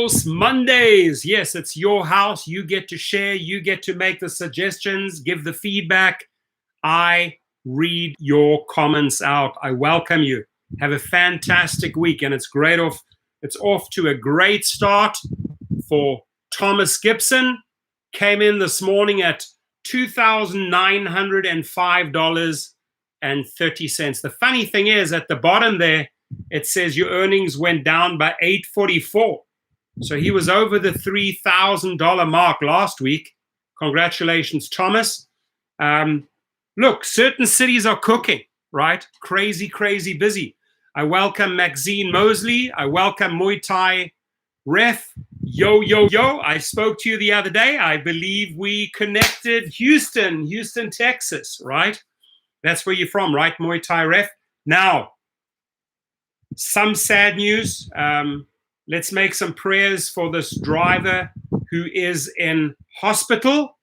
House Mondays. Yes, it's your house. You get to share. You get to make the suggestions, give the feedback. I read your comments out. I welcome you. Have a fantastic week, and it's off to a great start for Thomas Gibson. Came in this morning at $2,905.30. The funny thing is, at the bottom there, it says your earnings went down by $844. So he was over the $3,000 mark last week. Congratulations, Thomas. Look, certain cities are cooking, right? Crazy, crazy busy. I welcome Maxine Mosley. I welcome Muay Thai Ref. Yo, yo, yo. I spoke to you the other day. I believe we connected Houston, Texas, right? That's where you're from, right? Muay Thai Ref. Now, some sad news. Let's make some prayers for this driver who is in hospital.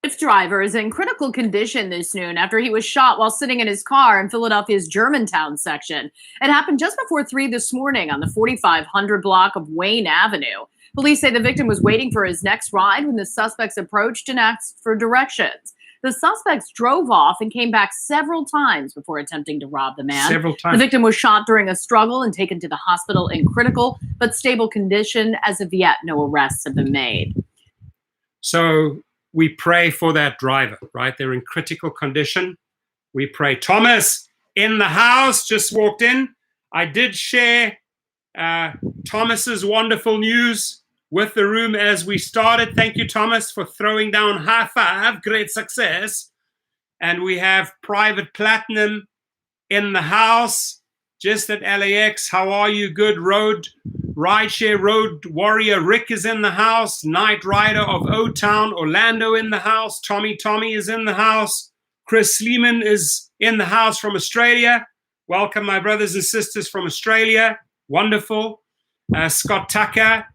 Lyft driver is in critical condition this noon after he was shot while sitting in his car in Philadelphia's Germantown section. It happened just before 3 this morning on the 4500 block of Wayne Avenue. Police say the victim was waiting for his next ride when the suspects approached and asked for directions. The suspects drove off and came back several times before attempting to rob the man. Several times. The victim was shot during a struggle and taken to the hospital in critical but stable condition. As of yet, no arrests have been made. So we pray for that driver, right? They're in critical condition. We pray. Thomas in the house, just walked in. I did share Thomas's wonderful news with the room as we started. Thank you, Thomas, for throwing down high five. Great success. And we have Private Platinum in the house, just at LAX. How are you? Good. Rideshare Road Warrior Rick is in the house. Night Rider of O-Town Orlando in the house. Tommy is in the house. Chris Sleeman is in the house from Australia. Welcome, my brothers and sisters from Australia. Wonderful. Scott Tucker,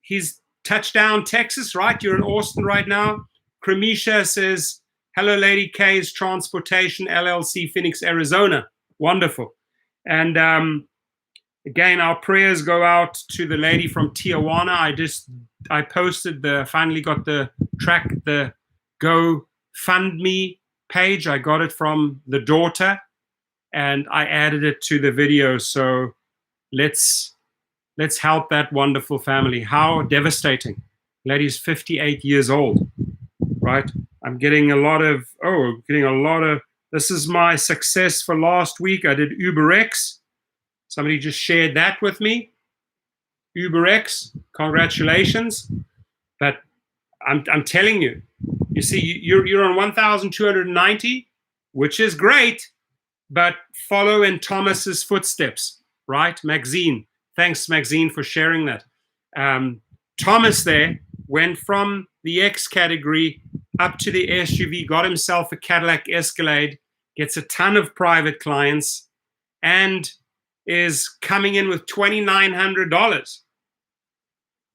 he's touchdown Texas, right? You're in Austin right now. Cremisha says, hello, Lady K's Transportation LLC, Phoenix, Arizona. Wonderful. And again, our prayers go out to the lady from Tijuana. I posted finally got the GoFundMe page. I got it from the daughter and I added it to the video. So let's help that wonderful family. How devastating. Lady's 58 years old, right? I'm getting a lot of, this is my success for last week. I did UberX. Somebody just shared that with me. UberX, congratulations. But I'm telling you, you see, you're on 1,290, which is great, but follow in Thomas's footsteps, right? Maxine, thanks, Maxine, for sharing that. Thomas there went from the X category up to the SUV, got himself a Cadillac Escalade, gets a ton of private clients, and is coming in with $2,900.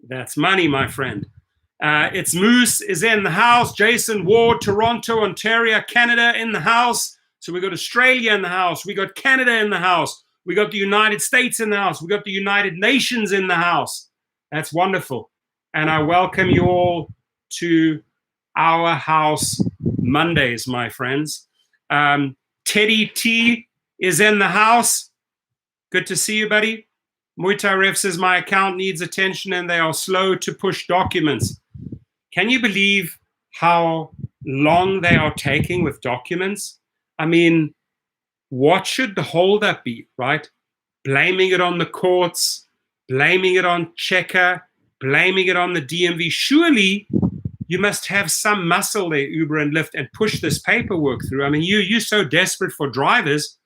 That's money, my friend. It's Moose is in the house. Jason Ward, Toronto, Ontario, Canada in the house. So we got Australia in the house. We got Canada in the house. We got the United States in the house. We got the United Nations in the house. That's wonderful. And I welcome you all to our house Mondays, my friends. Teddy T is in the house. Good to see you, buddy. Muay Thai Ref says, my account needs attention and they are slow to push documents. Can you believe how long they are taking with documents? I mean, what should the holdup be, right? Blaming it on the courts, blaming it on Checker, blaming it on the DMV. Surely you must have some muscle there, Uber and Lyft, and push this paperwork through. I mean, you're so desperate for drivers.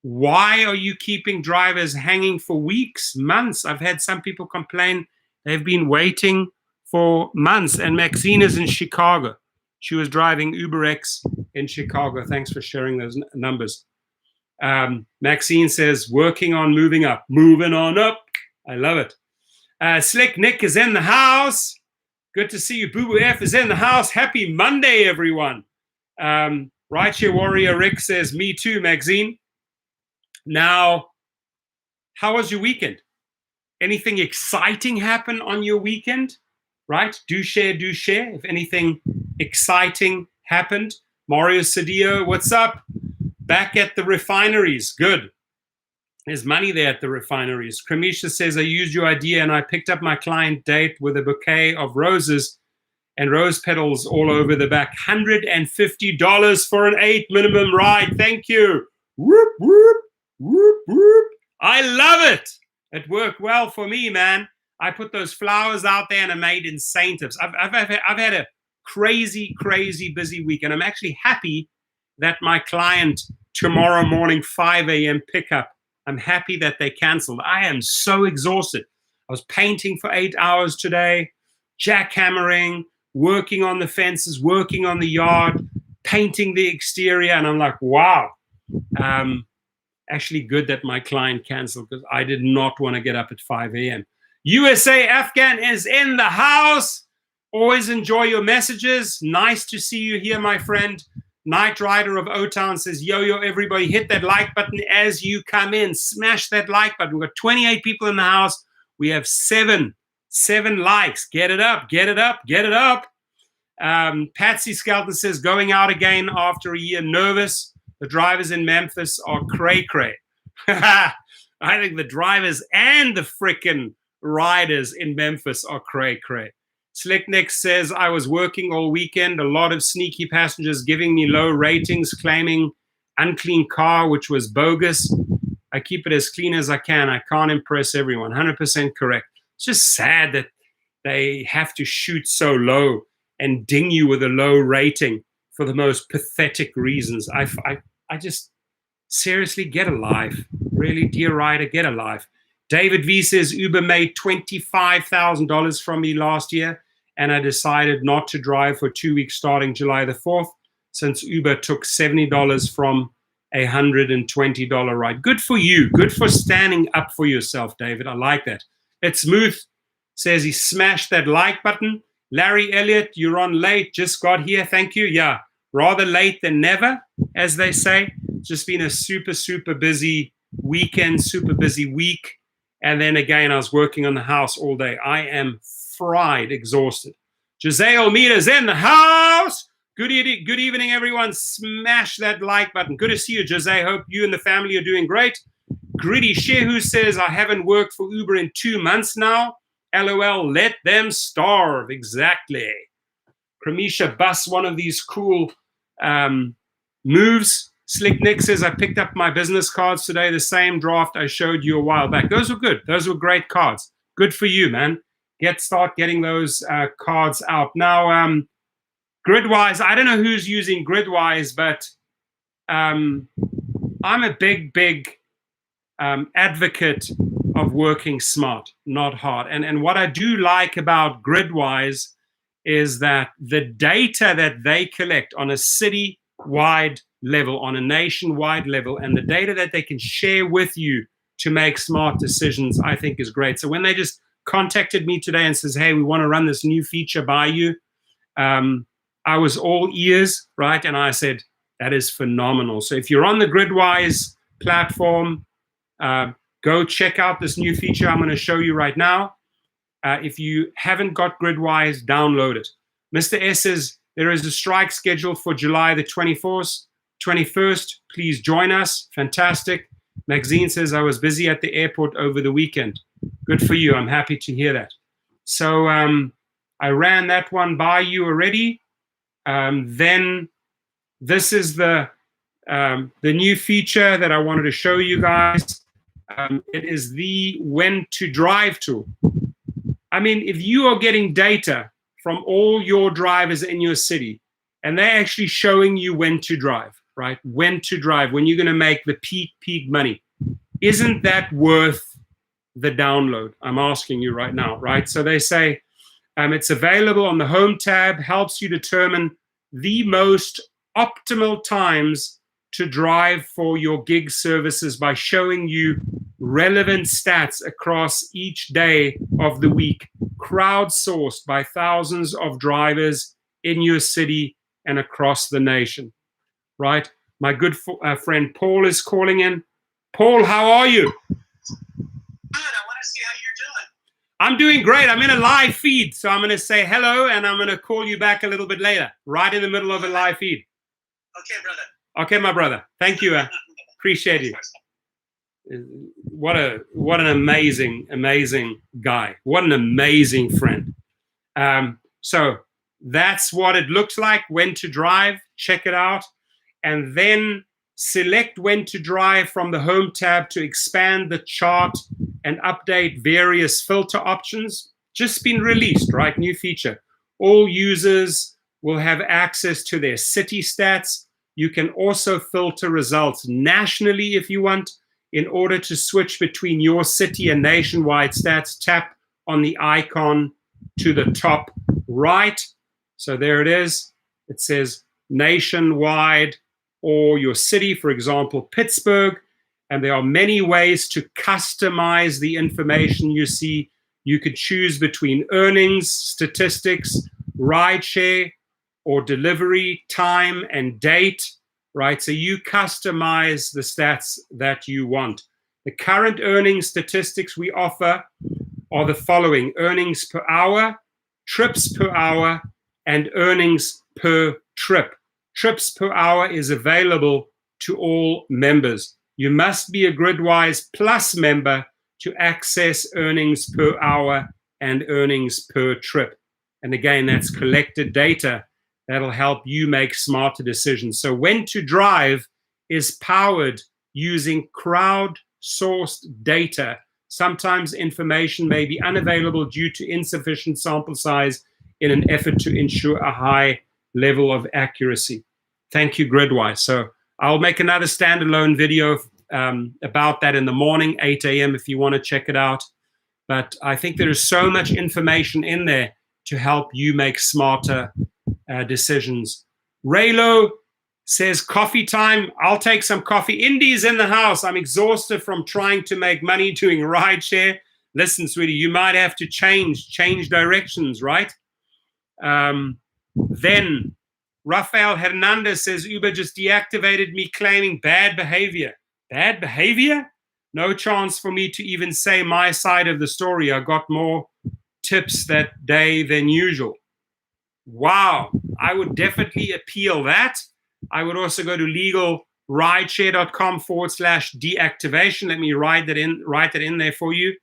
Why are you keeping drivers hanging for weeks, months? I've had some people complain they've been waiting for months. And Maxine is in Chicago. She was driving UberX in Chicago. Thanks for sharing those numbers. Maxine says, working on moving up. Moving on up. I love it. Slick Nick is in the house. Good to see you. Boo Boo F is in the house. Happy Monday, everyone. Rideshare Warrior Rick says, me too, Maxine. Now, how was your weekend? anything exciting happen on your weekend, right? Do share, do share. If anything exciting happened. Mario Cedillo, what's up? Back at the refineries. Good. There's money there at the refineries. Kramisha says, I used your idea and I picked up my client date with a bouquet of roses and rose petals all over the back. $150 for an 8 minimum ride. Thank you. Whoop, whoop, whoop, whoop. I love it. It worked well for me, man. I put those flowers out there and I made incentives. I've had a crazy, crazy busy week, and I'm actually happy that my client tomorrow morning, 5 a.m. pickup, I'm happy that they canceled. I am so exhausted. I was painting for 8 hours today, jackhammering, working on the fences, working on the yard, painting the exterior, and I'm like, wow. Actually good that my client canceled because I did not want to get up at 5 a.m. USA Afghan is in the house. Always enjoy your messages. Nice to see you here, my friend. Night Rider of O-Town says, yo, everybody hit that like button as you come in. Smash that like button. We've got 28 people in the house. We have seven likes. Get it up, get it up, get it up. Patsy Skelton says, going out again after a year, nervous. The drivers in Memphis are cray-cray. I think the drivers and the frickin' riders in Memphis are cray-cray. Slick Nick says, I was working all weekend. A lot of sneaky passengers giving me low ratings, claiming unclean car, which was bogus. I keep it as clean as I can. I can't impress everyone. 100% correct. It's just sad that they have to shoot so low and ding you with a low rating for the most pathetic reasons. I just seriously, get a life. Really, dear rider, get a life. David V says, Uber made $25,000 from me last year, and I decided not to drive for 2 weeks starting July the 4th, since Uber took $70 from a $120 ride. Good for you. Good for standing up for yourself, David. I like that. It's Smooth says he smashed that like button. Larry Elliott, you're on late. Just got here. Thank you. Yeah, rather late than never, as they say. It's just been a super, super busy weekend, super busy week. And then again, I was working on the house all day. I am fried, exhausted. Jose Almeida's in the house. Good evening, everyone. Smash that like button. Good to see you, Jose. Hope you and the family are doing great. Gritty Shehu says, I haven't worked for Uber in 2 months now. LOL, let them starve. Exactly. Kramisha busts one of these cool moves. Slick Nick says, I picked up my business cards today, the same draft I showed you a while back. Those were good. Those were great cards. Good for you, man. Start getting those cards out. Now, Gridwise, I don't know who's using Gridwise, but I'm a big advocate of working smart, not hard. And what I do like about Gridwise is that the data that they collect on a city-wide level, on a nationwide level, and the data that they can share with you to make smart decisions, I think is great. So when they just contacted me today and says, hey, we want to run this new feature by you, I was all ears, right? And I said, that is phenomenal. So if you're on the Gridwise platform, go check out this new feature I'm going to show you right now. If you haven't got Gridwise, download it. Mr. S says, there is a strike scheduled for July the 21st. Please join us. Fantastic. Maxine says, I was busy at the airport over the weekend. Good for you. I'm happy to hear that. So I ran that one by you already. Then this is the new feature that I wanted to show you guys. It is the when to drive tool. I mean, if you are getting data from all your drivers in your city, and they're actually showing you when to drive, right? When to drive, when you're going to make the peak money. Isn't that worth the download? I'm asking you right now, right? So they say it's available on the home tab, helps you determine the most optimal times to drive for your gig services by showing you relevant stats across each day of the week, crowdsourced by thousands of drivers in your city and across the nation, right? My good friend Paul is calling in. Paul, how are you? Good. I want to see how you're doing. I'm doing great. I'm in a live feed, so I'm going to say hello, and I'm going to call you back a little bit later, right in the middle of a live feed. Okay, brother. Okay, my brother. Thank you. Appreciate you. What an amazing guy. What an amazing friend. So that's what it looks like. When to drive. Check it out, and then select when to drive from the home tab to expand the chart and update various filter options. Just been released, right? New feature. All users will have access to their city stats. You can also filter results nationally if you want. In order to switch between your city and nationwide stats, tap on the icon to the top right. So there it is. It says nationwide or your city, for example, Pittsburgh. And there are many ways to customize the information you see. You could choose between earnings, statistics, rideshare, or delivery time and date, right? So you customize the stats that you want. The current earnings statistics we offer are the following: earnings per hour, trips per hour, and earnings per trip. Trips per hour is available to all members. You must be a GridWise Plus member to access earnings per hour and earnings per trip. And again, that's collected data that'll help you make smarter decisions. So when to drive is powered using crowd-sourced data. Sometimes information may be unavailable due to insufficient sample size in an effort to ensure a high level of accuracy. Thank you, GridWise. So I'll make another standalone video about that in the morning, 8 a.m. if you want to check it out. But I think there is so much information in there to help you make smarter decisions. Raylo says, coffee time. I'll take some coffee. Indy's in the house. I'm exhausted from trying to make money doing rideshare. Listen, sweetie, you might have to change directions, right? Then Rafael Hernandez says, Uber just deactivated me claiming bad behavior. Bad behavior? No chance for me to even say my side of the story. I got more tips that day than usual. Wow. I would definitely appeal that. I would also go to legalrideshare.com/deactivation. Let me write that in there for you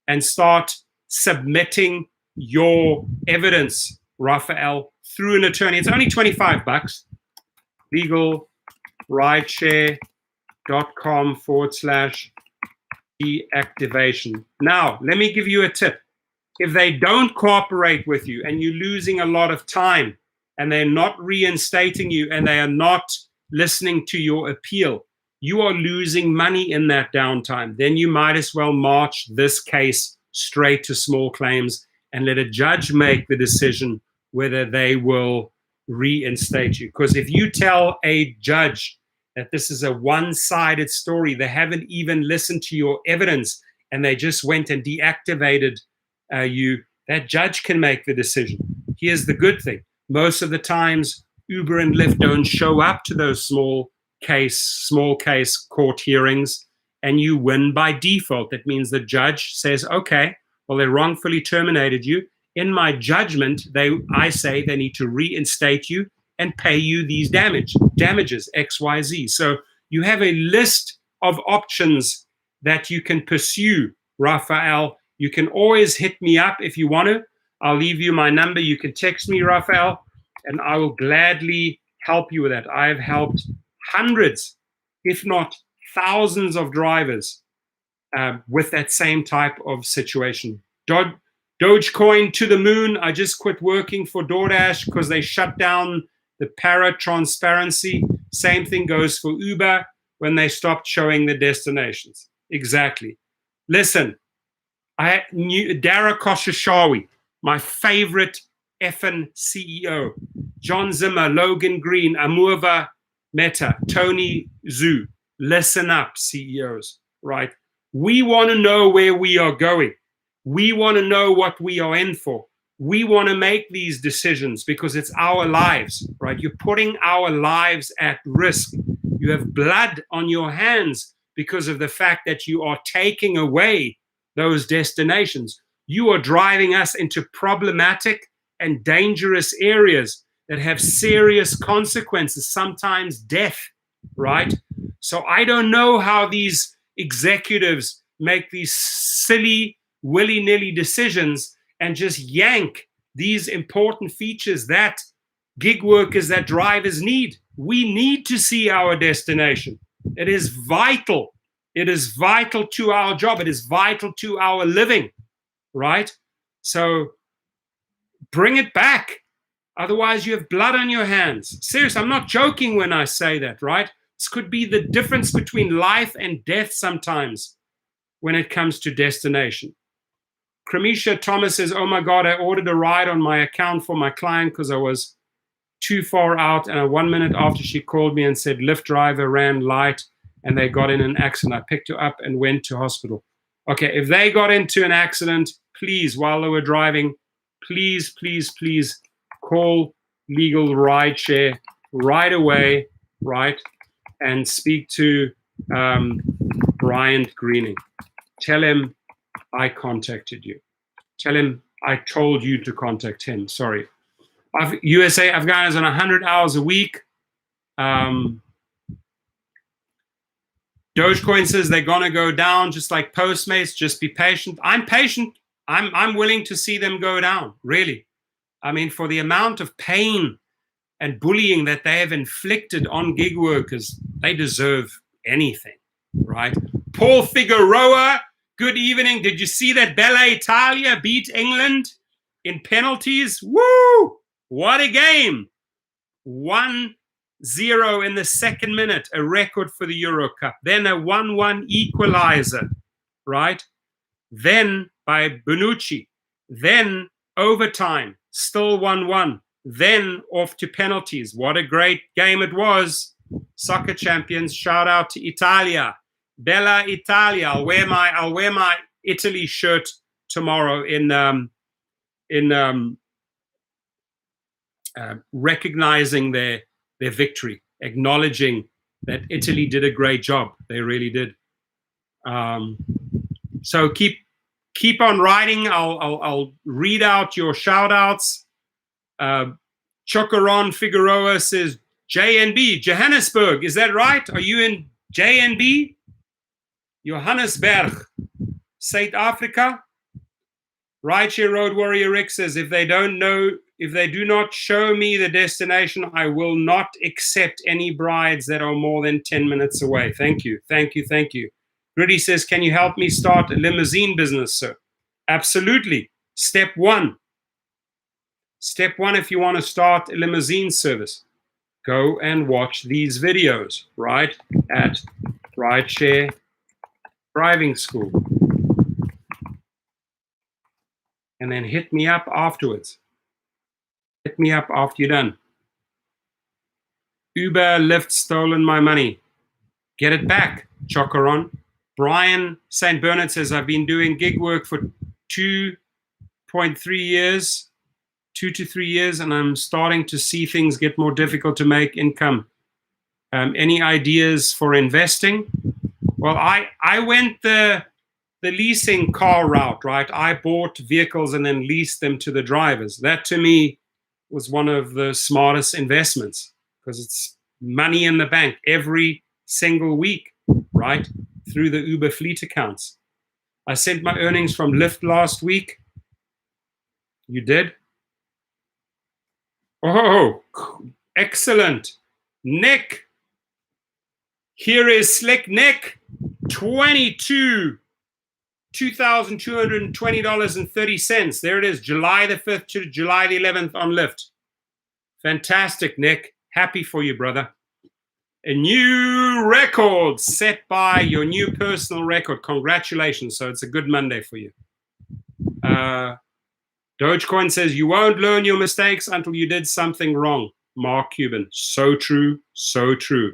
and start submitting your evidence, Raphael, through an attorney. It's only $25. legalrideshare.com/deactivation. Now, let me give you a tip. If they don't cooperate with you and you're losing a lot of time and they're not reinstating you and they are not listening to your appeal, you are losing money in that downtime. Then you might as well march this case straight to small claims and let a judge make the decision whether they will reinstate you. Because if you tell a judge that this is a one-sided story, they haven't even listened to your evidence and they just went and deactivated you, that judge can make the decision. Here's the good thing. Most of the times, Uber and Lyft don't show up to those small case court hearings, and you win by default. That means the judge says, okay, well, they wrongfully terminated you. In my judgment, I say they need to reinstate you and pay you these damages, XYZ. So you have a list of options that you can pursue, Raphael. You can always hit me up if you want to. I'll leave you my number. You can text me, Raphael, and I will gladly help you with that. I've helped hundreds, if not thousands of drivers with that same type of situation. Dogecoin to the moon. I just quit working for Doordash because they shut down the para-transparency. Same thing goes for Uber when they stopped showing the destinations. Exactly. Listen, I knew Dara Khosrowshahi, my favorite effing CEO, John Zimmer, Logan Green, Amurva Mehta, Tony Zhu. Listen up, CEOs, right? We want to know where we are going. We want to know what we are in for. We want to make these decisions because it's our lives, right? You're putting our lives at risk. You have blood on your hands because of the fact that you are taking away those destinations. You are driving us into problematic and dangerous areas that have serious consequences, sometimes death, right? So I don't know how these executives make these silly, willy-nilly decisions and just yank these important features that gig workers, that drivers need. We need to see our destination. It is vital. It is vital to our job. It is vital to our living, right? So bring it back. Otherwise, you have blood on your hands. Serious, I'm not joking when I say that, right? This could be the difference between life and death sometimes when it comes to destination. Cramisha Thomas says, oh my God, I ordered a ride on my account for my client because I was too far out. And 1 minute after she called me and said, Lyft driver ran light and they got in an accident. I picked her up and went to hospital. Okay, if they got into an accident, please, while they were driving, please, please, please call legal rideshare right away, right? And speak to Brian Greening. Tell him I contacted you. Tell him I told you to contact him. Sorry. USA Afghanis on 100 hours a week. Dogecoin says they're gonna go down just like Postmates. Just be patient. I'm patient. I'm willing to see them go down. Really. I mean, for the amount of pain and bullying that they have inflicted on gig workers, they deserve anything, right? Paul Figueroa, good evening. Did you see that Bella Italia beat England in penalties? Woo! What a game. 1-0 in the second minute, a record for the Euro Cup. Then a 1-1 equalizer, right? Then by Bonucci. Then overtime, still 1-1. Then off to penalties. What a great game it was. Soccer champions, shout out to Italia. Bella Italia. I'll wear my Italy shirt tomorrow in recognizing their victory, acknowledging that Italy did a great job. They really did. So keep on writing. I'll read out your shout outs. Chocoron Figueroa says JNB, Johannesburg. Is that right? Are you in JNB? Johannesburg, South Africa. Rideshare Road Warrior Rick says, if they do not show me the destination, I will not accept any brides that are more than 10 minutes away. Thank you. Thank you. Thank you. Gritty says, can you help me start a limousine business, sir? Absolutely. Step one. Step one, if you want to start a limousine service, go and watch these videos, right? At Rideshare Driving School. And then hit me up afterwards. Hit me up after you're done. Uber, Lyft stolen my money. Get it back, Chocoron. Brian St. Bernard says, I've been doing gig work for 2.3 years, 2 to 3 years, and I'm starting to see things get more difficult to make income. Any ideas for investing? Well, I went the leasing car route, right? I bought vehicles and then leased them to the drivers. That to me was one of the smartest investments because it's money in the bank every single week, right? Through the Uber fleet accounts. I sent my earnings from Lyft last week. You did? Oh, excellent. Nick. Here is Slick Nick. $2,220.30. There it is, July the 5th to July the 11th on Lyft. Fantastic, Nick. Happy for you, brother. A new record set by your new personal record. Congratulations. So it's a good Monday for you. Dogecoin says, you won't learn your mistakes until you did something wrong. Mark Cuban. So true. So true.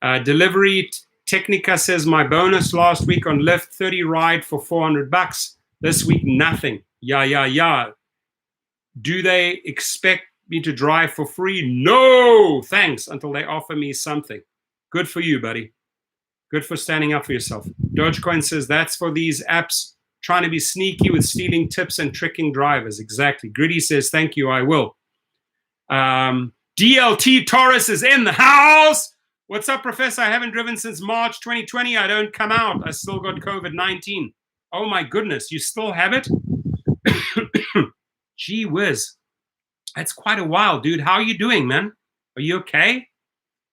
Delivery Technica says, my bonus last week on Lyft, 30 ride for $400. This week, nothing. Yeah. Do they expect me to drive for free? No, thanks, until they offer me something. Good for you, buddy. Good for standing up for yourself. Dogecoin says, that's for these apps trying to be sneaky with stealing tips and tricking drivers. Exactly. Gritty says, thank you, I will. DLT Taurus is in the house. What's up, Professor? I haven't driven since March 2020. I don't come out. I still got COVID-19. Oh my goodness, you still have it? Gee whiz. That's quite a while, dude. How are you doing, man? Are you okay?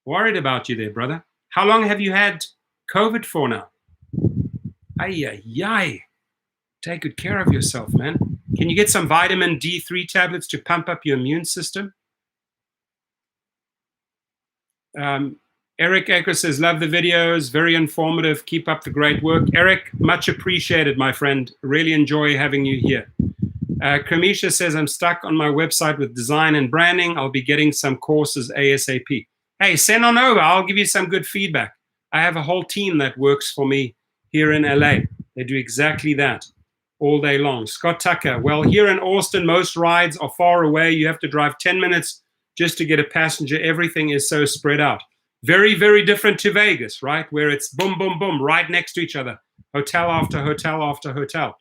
Worried about you there, brother. How long have you had COVID for now? Ay. Take good care of yourself, man. Can you get some vitamin D3 tablets to pump up your immune system? Eric Ecker says, love the videos. Very informative. Keep up the great work. Eric, much appreciated, my friend. Really enjoy having you here. Kamisha says, I'm stuck on my website with design and branding. I'll be getting some courses ASAP. Hey, send on over. I'll give you some good feedback. I have a whole team that works for me here in LA. They do exactly that all day long. Scott Tucker, well, here in Austin, most rides are far away. You have to drive 10 minutes just to get a passenger. Everything is so spread out. Very, very different to Vegas, right? Where it's boom, boom, boom, right next to each other. Hotel after hotel after hotel.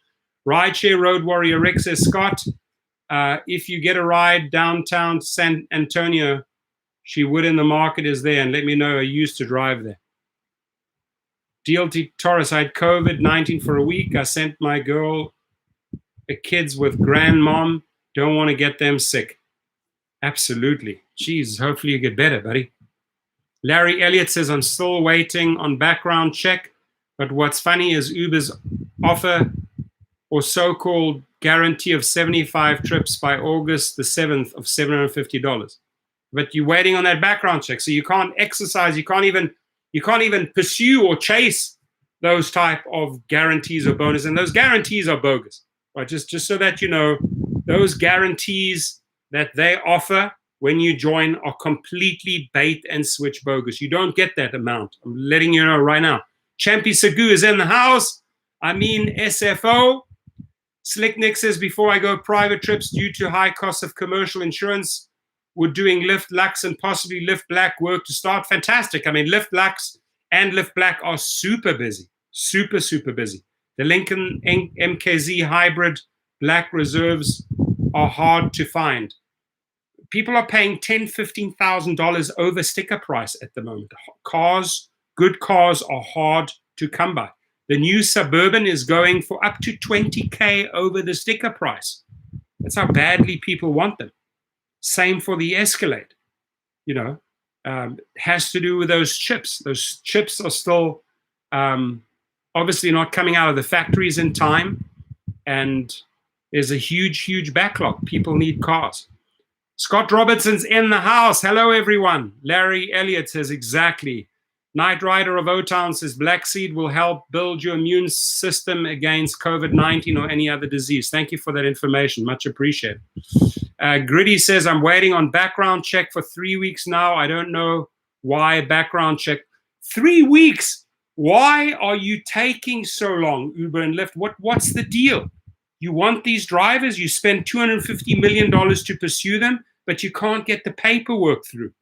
Rideshare Road Warrior Rick says, Scott, if you get a ride downtown San Antonio, she would in the market is there, and let me know. I used to drive there. DLT Taurus, I had COVID-19 for a week. I sent my girl kids with grandmom. Don't want to get them sick. Absolutely. Jeez, hopefully you get better, buddy. Larry Elliott says, I'm still waiting on background check, but what's funny is Uber's offer or so-called guarantee of 75 trips by August the 7th of $750. But you're waiting on that background check, so you can't exercise, you can't even pursue or chase those type of guarantees or bonus, and those guarantees are bogus. Right? Just so that you know, those guarantees that they offer when you join are completely bait and switch bogus. You don't get that amount. I'm letting you know right now. Champy Sagu is in the house. I mean SFO. Slick Nick says, before I go private trips due to high cost of commercial insurance, would doing Lyft Lux and possibly Lyft Black work to start? Fantastic. I mean, Lyft Lux and Lyft Black are super busy. Super, super busy. The Lincoln MKZ Hybrid Black Reserves are hard to find. People are paying $10,000, $15,000 over sticker price at the moment. Good cars are hard to come by. The new Suburban is going for up to $20K over the sticker price. That's how badly people want them. Same for the Escalade. You know, has to do with those chips. Those chips are still obviously not coming out of the factories in time, and there's a huge, huge backlog. People need cars. Scott Robertson's in the house. Hello, everyone. Larry Elliott says, exactly. Night Rider of O-Town says, Black Seed will help build your immune system against COVID-19 or any other disease. Thank you for that information. Much appreciated. Gritty says, I'm waiting on background check for 3 weeks now. I don't know why background check. 3 weeks? Why are you taking so long, Uber and Lyft? What's the deal? You want these drivers, you spend $250 million to pursue them, but you can't get the paperwork through.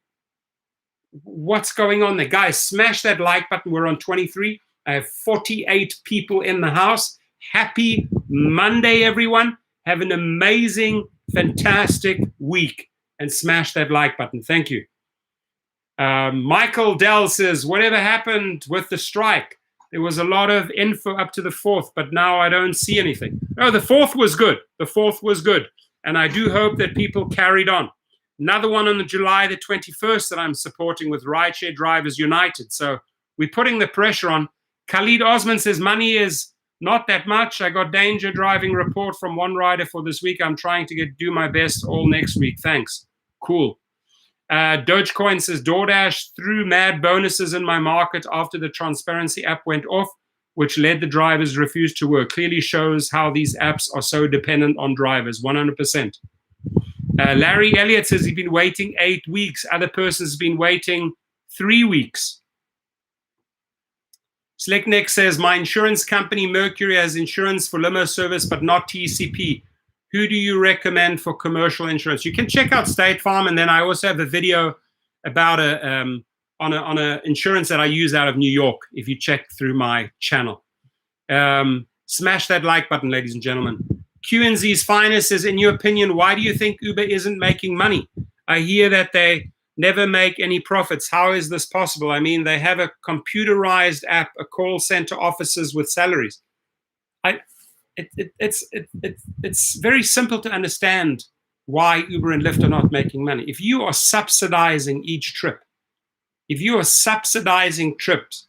What's going on there? Guys, smash that like button. We're on 23. I have 48 people in the house. Happy Monday, everyone. Have an amazing, fantastic week. And smash that like button. Thank you. Michael Dell says, whatever happened with the strike? There was a lot of info up to the 4th, but now I don't see anything. Oh, the 4th was good. The 4th was good. And I do hope that people carried on. Another one on the July the 21st that I'm supporting with Rideshare Drivers United. So we're putting the pressure on. Khalid Osman says, money is not that much. I got danger driving report from one rider for this week. I'm trying to do my best all next week. Thanks. Cool. Dogecoin says, DoorDash threw mad bonuses in my market after the transparency app went off, which led the drivers refuse to work. Clearly shows how these apps are so dependent on drivers, 100%. Larry Elliott says he's been waiting 8 weeks. Other person's been waiting 3 weeks. Slickneck says, my insurance company, Mercury, has insurance for limo service, but not TCP. Who do you recommend for commercial insurance? You can check out State Farm, and then I also have a video about on a insurance that I use out of New York, if you check through my channel. Smash that like button, ladies and gentlemen. QNZ's finest says, in your opinion, why do you think Uber isn't making money? I hear that they never make any profits. How is this possible? I mean, they have a computerized app, a call center offices with salaries. It's very simple to understand why Uber and Lyft are not making money. If you are subsidizing each trip, if you are subsidizing trips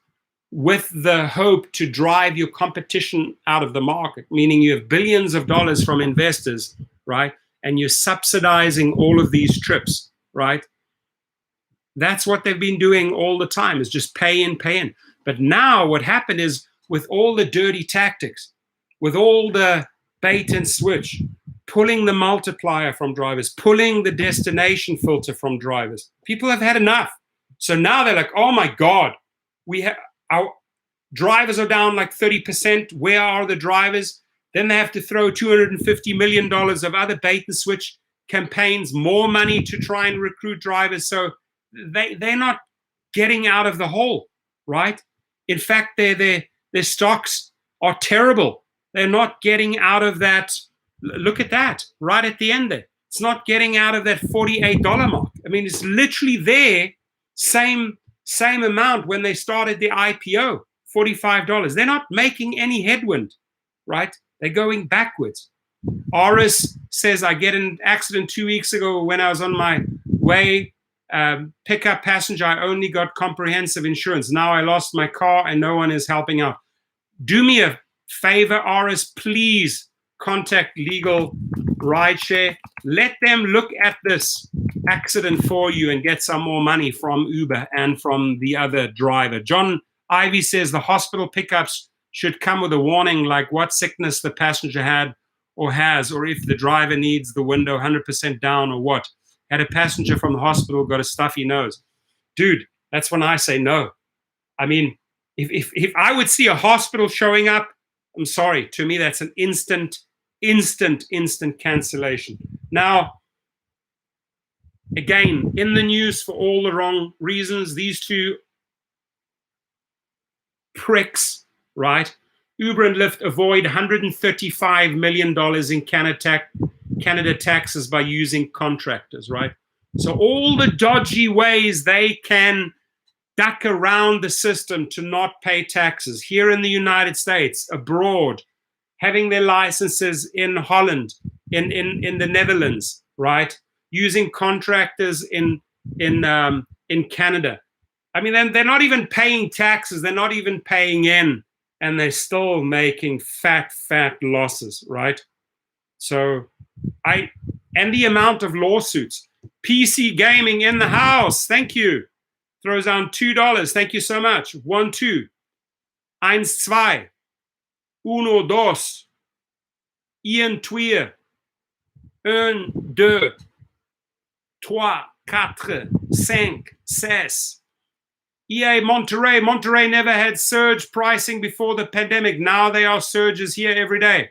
with the hope to drive your competition out of the market, meaning you have billions of dollars from investors, right? And you're subsidizing all of these trips, right? That's what they've been doing all the time, is just pay in, pay in. But now what happened is, with all the dirty tactics, with all the bait and switch, pulling the multiplier from drivers, pulling the destination filter from drivers, people have had enough. So now they're like, oh my God, our drivers are down like 30%. Where are the drivers? Then they have to throw $250 million of other bait and switch campaigns, more money to try and recruit drivers. So they're not getting out of the hole, right? In fact, their stocks are terrible. They're not getting out of that. Look at that, right at the end there. It's not getting out of that $48 mark. I mean, it's literally there, same amount when they started the IPO, $45. They're not making any headwind, right? They're going backwards. Aris says, I get in an accident 2 weeks ago when I was on my way, pick up passenger. I only got comprehensive insurance. Now I lost my car and no one is helping out. Do me a favor, Aris, please contact Legal Rideshare. Let them look at this accident for you and get some more money from Uber and from the other driver. John Ivy says the hospital pickups should come with a warning, like what sickness the passenger had or has, or if the driver needs the window 100% down or what. Had a passenger from the hospital got a stuffy nose. Dude, that's when I say no. I mean, if I would see a hospital showing up, I'm sorry, to me that's an instant cancellation. Now, again, in the news for all the wrong reasons, these two pricks, right? Uber and Lyft avoid $135 million in Canada taxes by using contractors, right? So all the dodgy ways they can duck around the system to not pay taxes here in the United States, abroad, having their licenses in Holland, in the Netherlands, right? Using contractors in Canada. I mean, they're not even paying taxes. They're not even paying in, and they're still making fat losses, right? So and the amount of lawsuits. PC Gaming in the house. Thank you. Throws down $2. Thank you so much. 1, 2. 1, 2. 1, 2. 1, 2. 1, 2. 3, 4, 5, 6. EA Monterey never had surge pricing before the pandemic. Now they are surges here every day.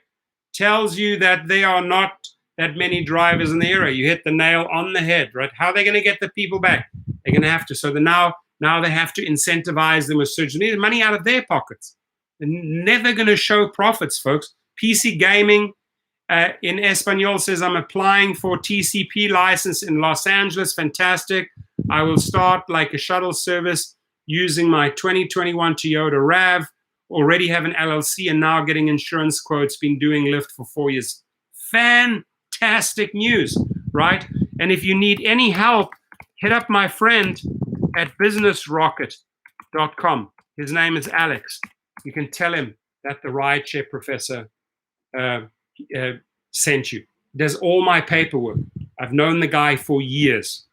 Tells you that there are not that many drivers in the area. You hit the nail on the head, right? How are they going to get the people back? They're going to have to. So now they have to incentivize them with surge. They need money out of their pockets. They're never going to show profits, folks. PC Gaming in Espanol says, I'm applying for TCP license in Los Angeles. Fantastic. I will start like a shuttle service using my 2021 Toyota RAV. Already have an LLC and now getting insurance quotes. Been doing Lyft for 4 years. Fantastic news, right? And if you need any help, hit up my friend at businessrocket.com. His name is Alex. You can tell him that the rideshare professor sent you. Does all my paperwork. I've known the guy for years.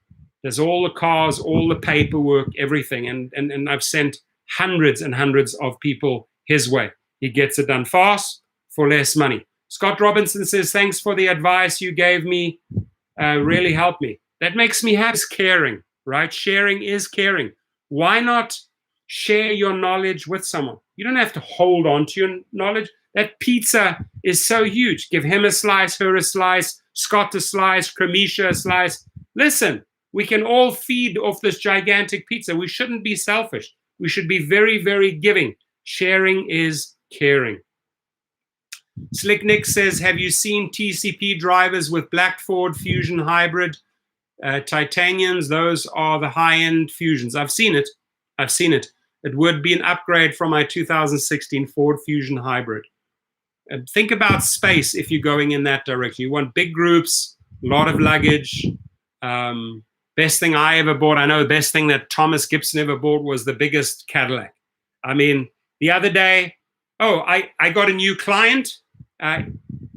Does all the cars, all the paperwork, everything. And I've sent hundreds and hundreds of people his way. He gets it done fast for less money. Scott Robinson says, thanks for the advice you gave me. Really helped me. That makes me happy. It's caring, right? Sharing is caring. Why not share your knowledge with someone? You don't have to hold on to your knowledge. That pizza is so huge. Give him a slice, her a slice, Scott a slice, Cramisha a slice. Listen, we can all feed off this gigantic pizza. We shouldn't be selfish. We should be very, very giving. Sharing is caring. Slick Nick says, have you seen TCP drivers with black Ford Fusion hybrid titaniums? Those are the high-end Fusions. I've seen it. It would be an upgrade from my 2016 Ford Fusion hybrid. Think about space if you're going in that direction. You want big groups, a lot of luggage. Best thing I ever bought, I know the best thing that Thomas Gibson ever bought was the biggest Cadillac. I mean, the other day, I got a new client,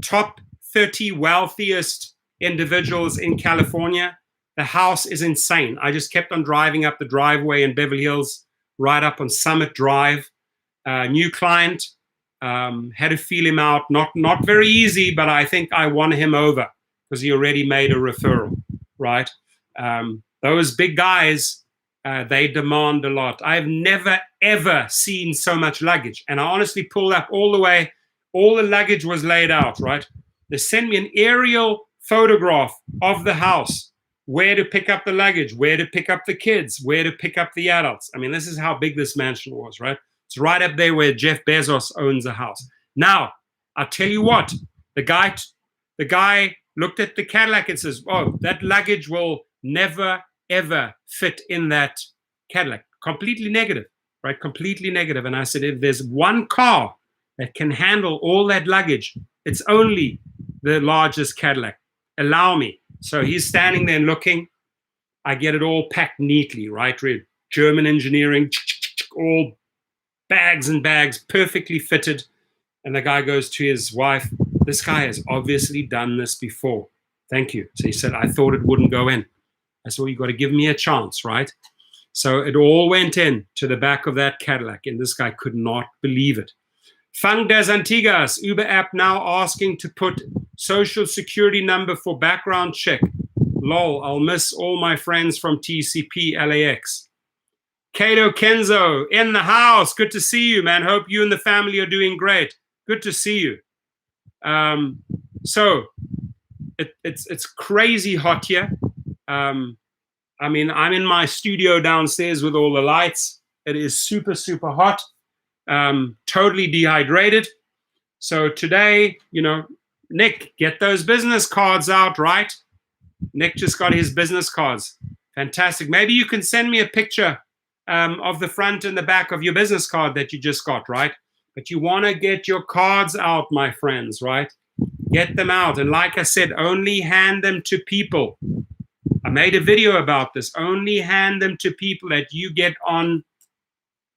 top 30 wealthiest individuals in California. The house is insane. I just kept on driving up the driveway in Beverly Hills, right up on Summit Drive. New client, had to feel him out. Not very easy, but I think I won him over because he already made a referral, right? Those big guys, they demand a lot. I've never, ever seen so much luggage. And I honestly pulled up all the way. All the luggage was laid out, right? They sent me an aerial photograph of the house, where to pick up the luggage, where to pick up the kids, where to pick up the adults. I mean, this is how big this mansion was, right? It's right up there where Jeff Bezos owns a house. Now, I'll tell you what, the guy looked at the Cadillac and says, oh, that luggage will never, ever fit in that Cadillac. Completely negative, right? Completely negative. And I said, if there's one car that can handle all that luggage, it's only the largest Cadillac. Allow me. So he's standing there looking. I get it all packed neatly, right? German engineering, all bags and bags, perfectly fitted. And the guy goes to his wife, this guy has obviously done this before. Thank you. So he said, I thought it wouldn't go in. I said, well, you got to give me a chance, right? So it all went in to the back of that Cadillac, and this guy could not believe it. Fang das Antigas, Uber app now asking to put social security number for background check. Lol, I'll miss all my friends from TCP LAX. Kato Kenzo in the house. Good to see you, man. Hope you and the family are doing great. Good to see you. So it's crazy hot here. I mean, I'm in my studio downstairs with all the lights. It is super, super hot. Totally dehydrated. So today, Nick, get those business cards out, right? Nick just got his business cards. Fantastic. Maybe you can send me a picture of the front and the back of your business card that you just got, right? But you want to get your cards out, my friends, right? Get them out. And like I said, only hand them to people. I made a video about this. Only hand them to people that you get on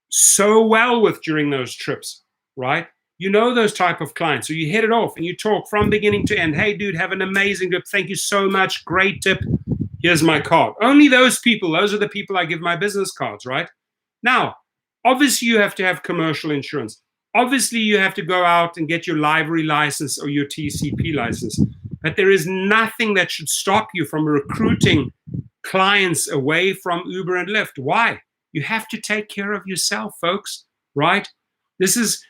so well with during those trips, right? You know those type of clients. So you hit it off and you talk from beginning to end. Hey, dude, have an amazing trip. Thank you so much. Great tip. Here's my card. Only those people, those are the people I give my business cards, right? Now, obviously you have to have commercial insurance. Obviously you have to go out and get your livery license or your TCP license. But there is nothing that should stop you from recruiting clients away from Uber and Lyft. Why? You have to take care of yourself, folks, right? This is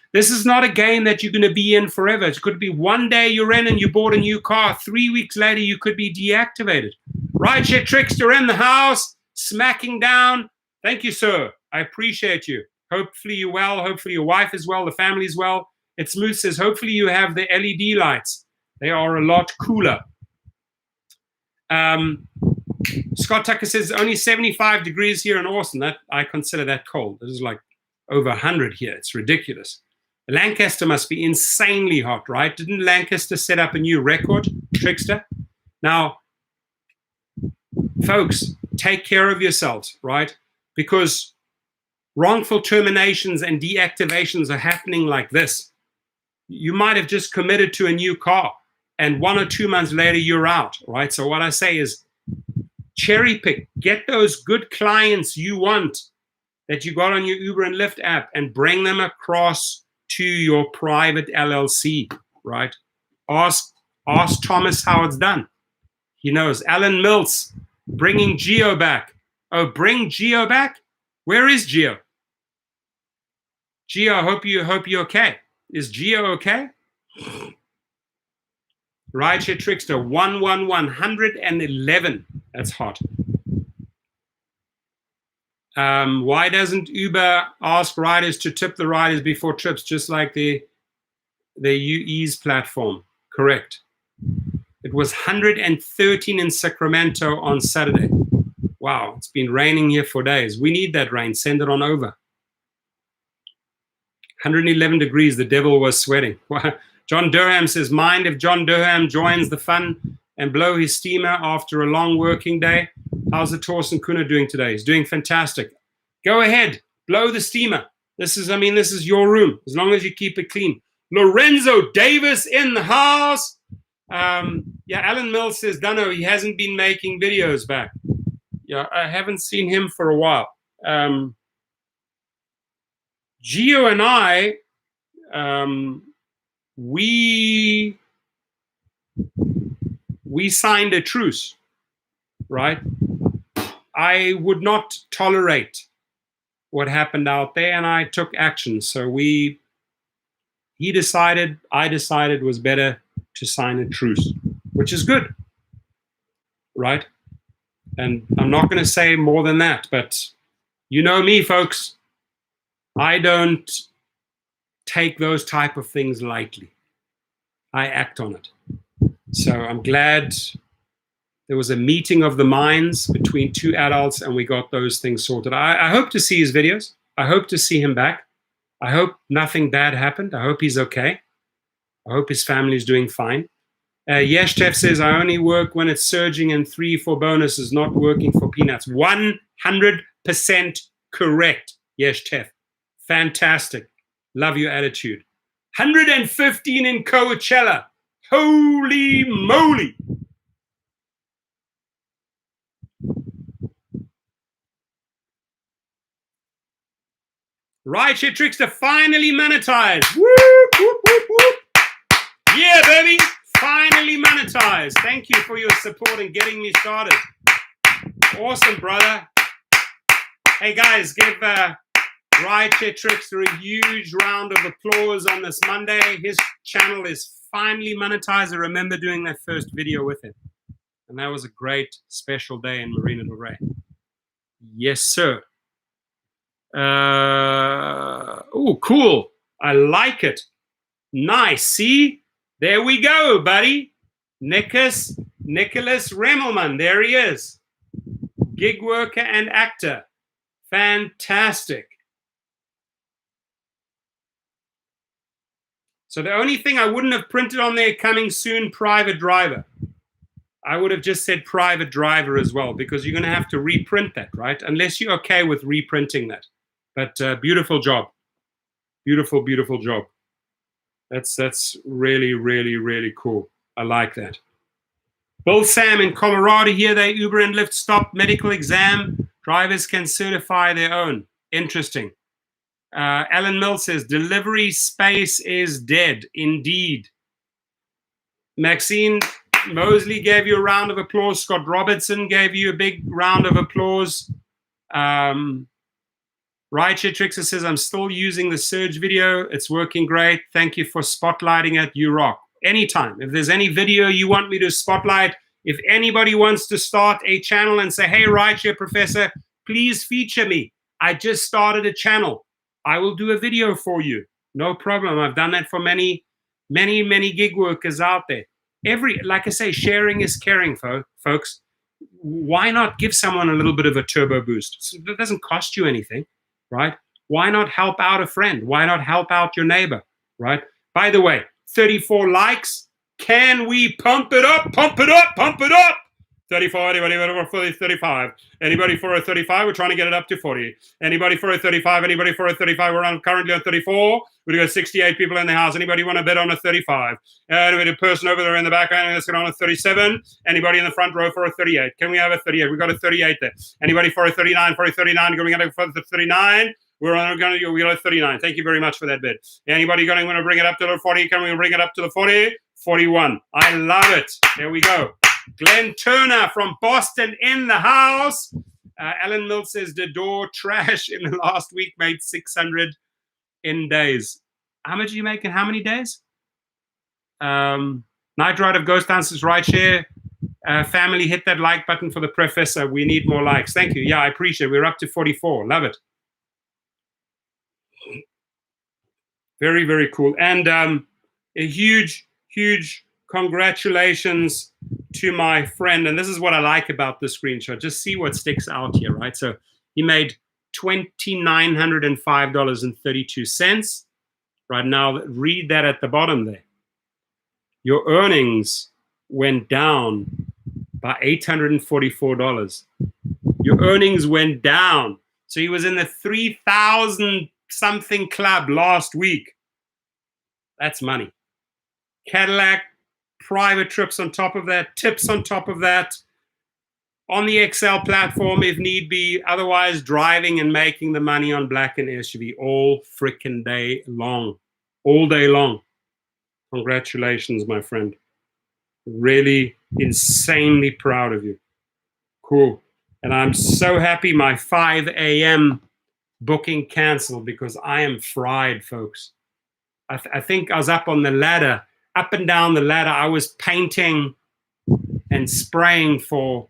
not a game that you're going to be in forever. It could be one day you're in and you bought a new car. 3 weeks later, you could be deactivated. Rideshare Trickster in the house, smacking down. Thank you, sir. I appreciate you. Hopefully you're well. Hopefully your wife is well. The family's well. It's Smooth says, hopefully you have the LED lights. They are a lot cooler. Scott Tucker says only 75 degrees here in Austin. That I consider that cold. This is like over 100 here. It's ridiculous. Lancaster must be insanely hot, right? Didn't Lancaster set up a new record, Trickster? Now, folks, take care of yourselves, right? Because wrongful terminations and deactivations are happening like this. You might have just committed to a new car, and 1 or 2 months later, you're out, right? So what I say is cherry pick, get those good clients you want that you got on your Uber and Lyft app and bring them across to your private LLC, right? Ask Thomas how it's done. He knows. Alan Mills, bringing Geo back. Oh, bring Geo back? Where is Geo? Geo, hope you're okay. Is Geo okay? Rideshare Trickster, 111. That's hot. Why doesn't Uber ask riders to tip the riders before trips, just like the the UE's platform. Correct. It was 113 in Sacramento on Saturday. Wow, it's been raining here for days. We need that rain. Send it on over. 111 degrees. The devil was sweating. John Durham says, mind if John Durham joins the fun and blow his steamer after a long working day? How's the Torsten Kuna doing today? He's doing fantastic. Go ahead, blow the steamer. This is your room, as long as you keep it clean. Lorenzo Davis in the house. Yeah, Alan Mills says, Dunno, he hasn't been making videos back. Yeah, I haven't seen him for a while. Gio and I, we signed a truce, right? I would not tolerate what happened out there, and I took action. So I decided it was better to sign a truce, which is good, right? And I'm not going to say more than that, but you know me, folks. I don't take those type of things lightly. I act on it. So I'm glad there was a meeting of the minds between two adults and we got those things sorted. I hope to see his videos. I hope to see him back. I hope nothing bad happened. I hope he's okay. I hope his family is doing fine. Yeshtef says, I only work when it's surging and 3 for bonuses, not working for peanuts. 100% correct, Yeshtef. Fantastic. Love your attitude. 115 in Coachella. Holy moly. Rideshare Trickster finally monetized. Whoop, whoop, whoop, whoop. Yeah, baby. Finally monetized. Thank you for your support and getting me started. Awesome, brother. Hey, guys, give Rideshare Trickster a huge round of applause on this Monday. His channel is finally monetized. I remember doing that first video with him. And that was a great special day in Marina del Rey. Yes, sir. Oh, cool. I like it. Nice. See? There we go, buddy. Nicholas Remmelman. There he is. Gig worker and actor. Fantastic. So the only thing I wouldn't have printed on there, coming soon, private driver. I would have just said private driver as well, because you're going to have to reprint that, right? Unless you're okay with reprinting that. But beautiful job. Beautiful, beautiful job. That's really, really, really cool. I like that. Bill Sam in Colorado here, they Uber and Lyft stop medical exam. Drivers can certify their own. Interesting. Alan Mill says, delivery space is dead. Indeed. Maxine Mosley gave you a round of applause. Scott Robertson gave you a big round of applause. Rideshare Trickster says, I'm still using the Surge video. It's working great. Thank you for spotlighting it. You rock. Anytime. If there's any video you want me to spotlight, if anybody wants to start a channel and say, hey, Rideshare Professor, please feature me. I just started a channel. I will do a video for you. No problem. I've done that for many, many, many gig workers out there. Like I say, sharing is caring, folks. Why not give someone a little bit of a turbo boost? It doesn't cost you anything, right? Why not help out a friend? Why not help out your neighbor, right? By the way, 34 likes. Can we pump it up? Pump it up, pump it up. 34, anybody for 35? Anybody for a 35? We're trying to get it up to 40. Anybody for a 35? Anybody for a 35? We're currently on 34. We've got 68 people in the house. Anybody want to bet on a 35? Anybody, a person over there in the background, let's get on a 37. Anybody in the front row for a 38? Can we have a 38? We got a 38 there. Anybody for a 39? For a 39? Going to for the 39? We got a 39. Thank you very much for that bid. Anybody going to bring it up to the 40? Can we bring it up to the 40? 41. I love it. There we go. Glenn Turner from Boston in the house. Alan Mill says the door trash in the last week made 600 in days. How much are you making? How many days? Night Ride of Ghost Dancers Rideshare. Family, hit that like button for the professor. We need more likes. Thank you. Yeah, I appreciate it. We're up to 44. Love it. Very, very cool. And a huge, huge congratulations to my friend. And this is what I like about the screenshot. Just see what sticks out here, right? So he made $2,905.32. Right now, read that at the bottom there. Your earnings went down by $844. Your earnings went down. So he was in the 3,000 something club last week. That's money. Cadillac, private trips on top of that, tips on top of that, on the Excel platform if need be, otherwise driving and making the money on Black and SUV all freaking day long. All day long. Congratulations, my friend. Really insanely proud of you. Cool. And I'm so happy my 5 a.m. booking canceled because I am fried, folks. I think I was up on the ladder, up and down the ladder. I was painting and spraying for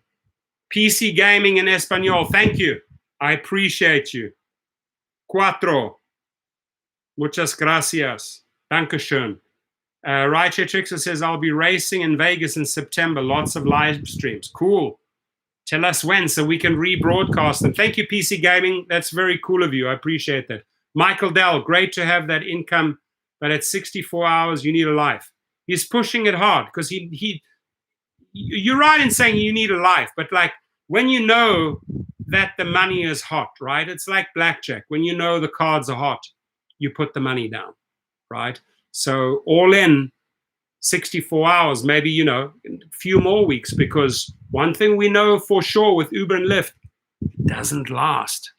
PC Gaming in Espanol. Thank you. I appreciate you. Cuatro. Muchas gracias. Dankeschön. Rideshare Trickster says, I'll be racing in Vegas in September. Lots of live streams. Cool. Tell us when so we can rebroadcast them. Thank you, PC Gaming. That's very cool of you. I appreciate that. Michael Dell, great to have that income, but at 64 hours, you need a life. He's pushing it hard because you're right in saying you need a life, but like when you know that the money is hot, right? It's like blackjack. When you know the cards are hot, you put the money down, right? So all in 64 hours, maybe, a few more weeks, because one thing we know for sure with Uber and Lyft, it doesn't last.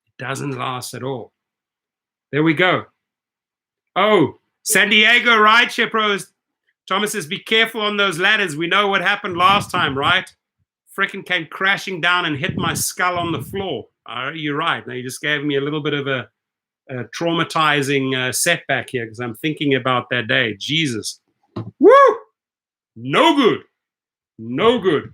It doesn't last at all. There we go. Oh, San Diego Rideshare Pros. Thomas says, be careful on those ladders. We know what happened last time, right? Frickin' came crashing down and hit my skull on the floor. You're right. Now you just gave me a little bit of a traumatizing setback here because I'm thinking about that day. Jesus. Woo! No good. No good.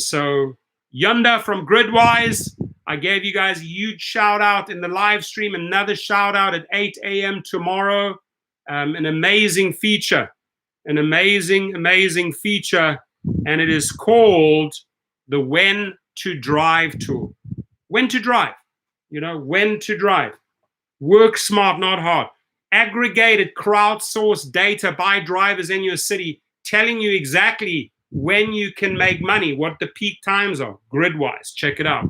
So Yunda from Gridwise, I gave you guys a huge shout out in the live stream. Another shout out at 8 a.m. tomorrow. An amazing feature. An amazing, amazing feature. And it is called the When to Drive tool. When to drive. When to drive. Work smart, not hard. Aggregated, crowdsourced data by drivers in your city telling you exactly when you can make money, what the peak times are. Gridwise, check it out.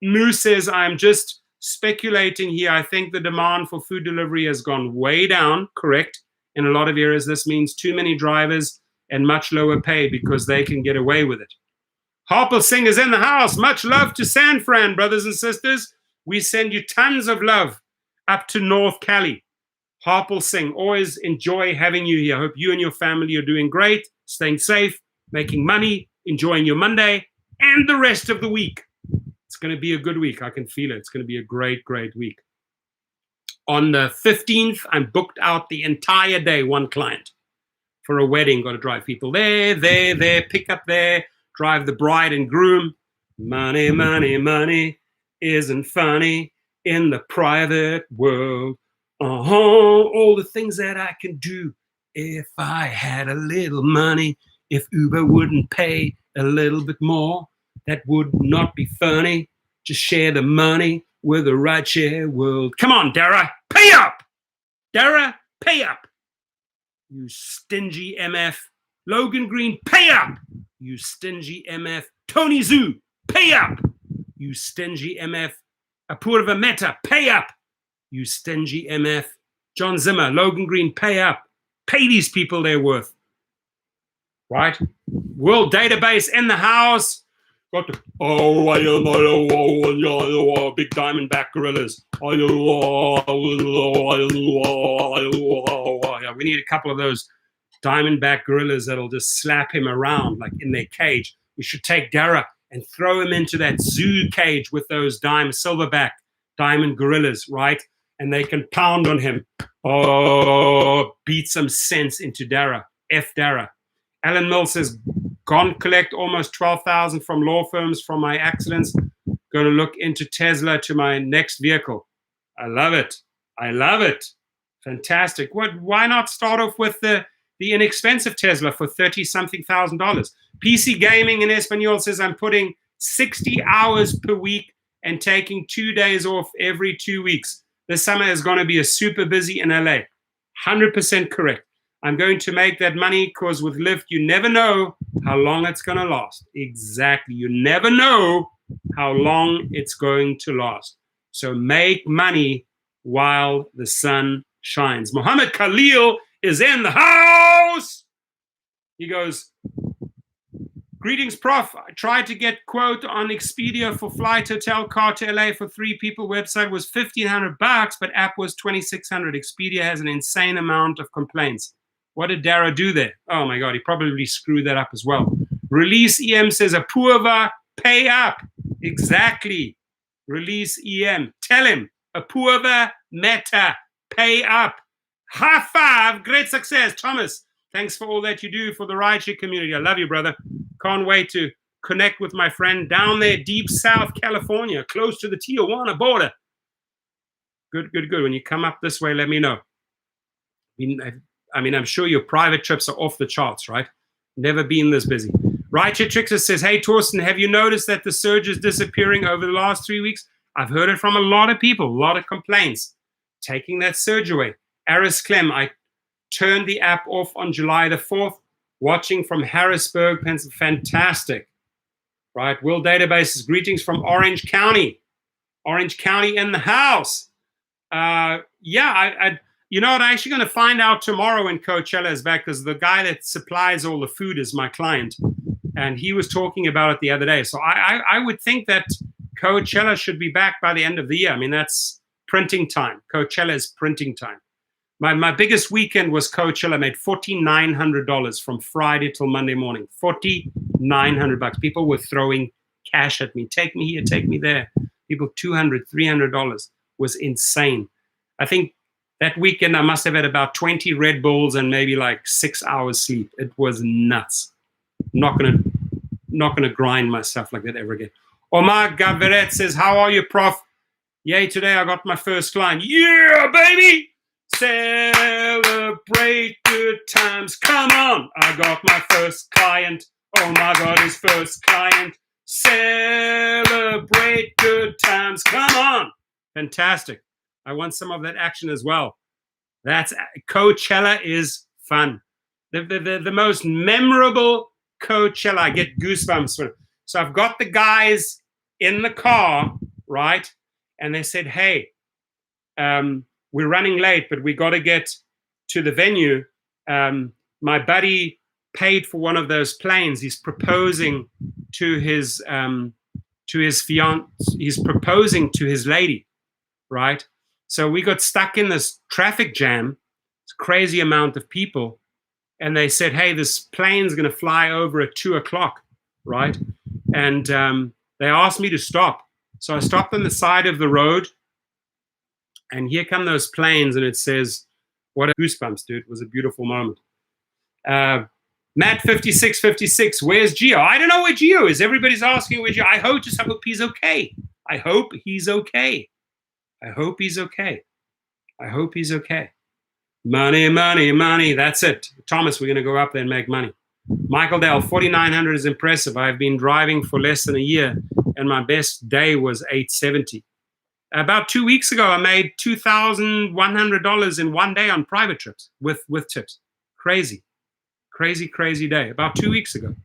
Moo says, I'm just speculating here. I think the demand for food delivery has gone way down, correct. In a lot of areas, this means too many drivers and much lower pay because they can get away with it. Harper Singh is in the house. Much love to San Fran, brothers and sisters. We send you tons of love up to North Cali. Harpal Singh, always enjoy having you here. I hope you and your family are doing great, staying safe, making money, enjoying your Monday and the rest of the week. It's going to be a good week. I can feel it. It's going to be a great, great week. On the 15th, I'm booked out the entire day, one client, for a wedding. Got to drive people there, pick up there, drive the bride and groom. Money, money, money isn't funny in the private world. All the things that I can do if I had a little money. If Uber wouldn't pay a little bit more, that would not be funny. Just share the money with the rideshare world. Come on, Dara, pay up! Dara, pay up! You stingy MF. Logan Green, pay up! You stingy MF. Tony Zoo, pay up! You stingy MF. Apurva Mehta, pay up! You stingy MF. John Zimmer, Logan Green, pay up. Pay these people their worth. Right? World Database in the house. Got the big diamondback gorillas. We need a couple of those diamondback gorillas that'll just slap him around like in their cage. We should take Dara and throw him into that zoo cage with those silverback diamond gorillas, right? And they can pound on him. Beat some sense into Dara. F Dara. Alan Mills says, gone collect almost 12,000 from law firms from my accidents. Going to look into Tesla to my next vehicle. I love it. I love it. Fantastic. Why not start off with the inexpensive Tesla for $30-something thousand? PC Gaming in Espanol says, I'm putting 60 hours per week and taking 2 days off every 2 weeks. This summer is going to be a super busy in LA. 100% correct. I'm going to make that money because with Lyft, you never know how long it's going to last. Exactly. You never know how long it's going to last. So make money while the sun shines. Muhammad Khalil is in the house. He goes, greetings, Prof. I tried to get quote on Expedia for flight, hotel, car to LA for 3 people. Website was $1,500, but app was $2,600. Expedia has an insane amount of complaints. What did Dara do there? Oh my God, he probably screwed that up as well. Release EM says, Apurva, pay up. Exactly. Release EM. Tell him, Apurva, Meta, pay up. High five, great success. Thomas, thanks for all that you do for the rideshare community. I love you, brother. Can't wait to connect with my friend down there, deep South California, close to the Tijuana border. Good. When you come up this way, let me know. I mean, I'm sure your private trips are off the charts, right? Never been this busy. Rideshare Trickster says, hey, Torsten, have you noticed that the surge is disappearing over the last 3 weeks? I've heard it from a lot of people, a lot of complaints. Taking that surge away. Aris Clem, I turned the app off on July the 4th, watching from Harrisburg, Pennsylvania. Fantastic. Right, Will Databases, greetings from Orange County. Orange County in the house. You know what, I'm actually going to find out tomorrow when Coachella is back, because the guy that supplies all the food is my client, and he was talking about it the other day. So I would think that Coachella should be back by the end of the year. I mean, that's printing time. Coachella is printing time. My biggest weekend was Coachella. Made $4,900 from Friday till Monday morning. $4,900. People were throwing cash at me. Take me here, take me there. People $200, $300 was insane. I think that weekend I must have had about 20 Red Bulls and maybe like 6 hours sleep. It was nuts. Not gonna grind myself like that ever again. Omar Gaveret says, how are you, Prof? Yay, today I got my first client. Yeah, baby! Celebrate good times. Come on! I got my first client. Oh my God, his first client. Celebrate good times. Come on! Fantastic. I want some of that action as well. That's Coachella is fun. The most memorable Coachella. I get goosebumps. So I've got the guys in the car, right? And they said, hey, we're running late, but we got to get to the venue. My buddy paid for one of those planes. He's proposing to his fiance. He's proposing to his lady, right? So we got stuck in this traffic jam, this crazy amount of people, and they said, hey, this plane's going to fly over at 2:00, right? And they asked me to stop. So I stopped on the side of the road, and here come those planes, and it says, what a goosebumps, dude. It was a beautiful moment. Matt 5656, where's Gio? I don't know where Gio is. Everybody's asking where Gio. I hope he's okay. I hope he's okay. I hope he's okay. I hope he's okay. Money, money, money. That's it. Thomas, we're going to go up there and make money. Michael Dell, 4,900 is impressive. I've been driving for less than a year, and my best day was 870. About 2 weeks ago, I made $2,100 in one day on private trips with tips. Crazy day. About 2 weeks ago.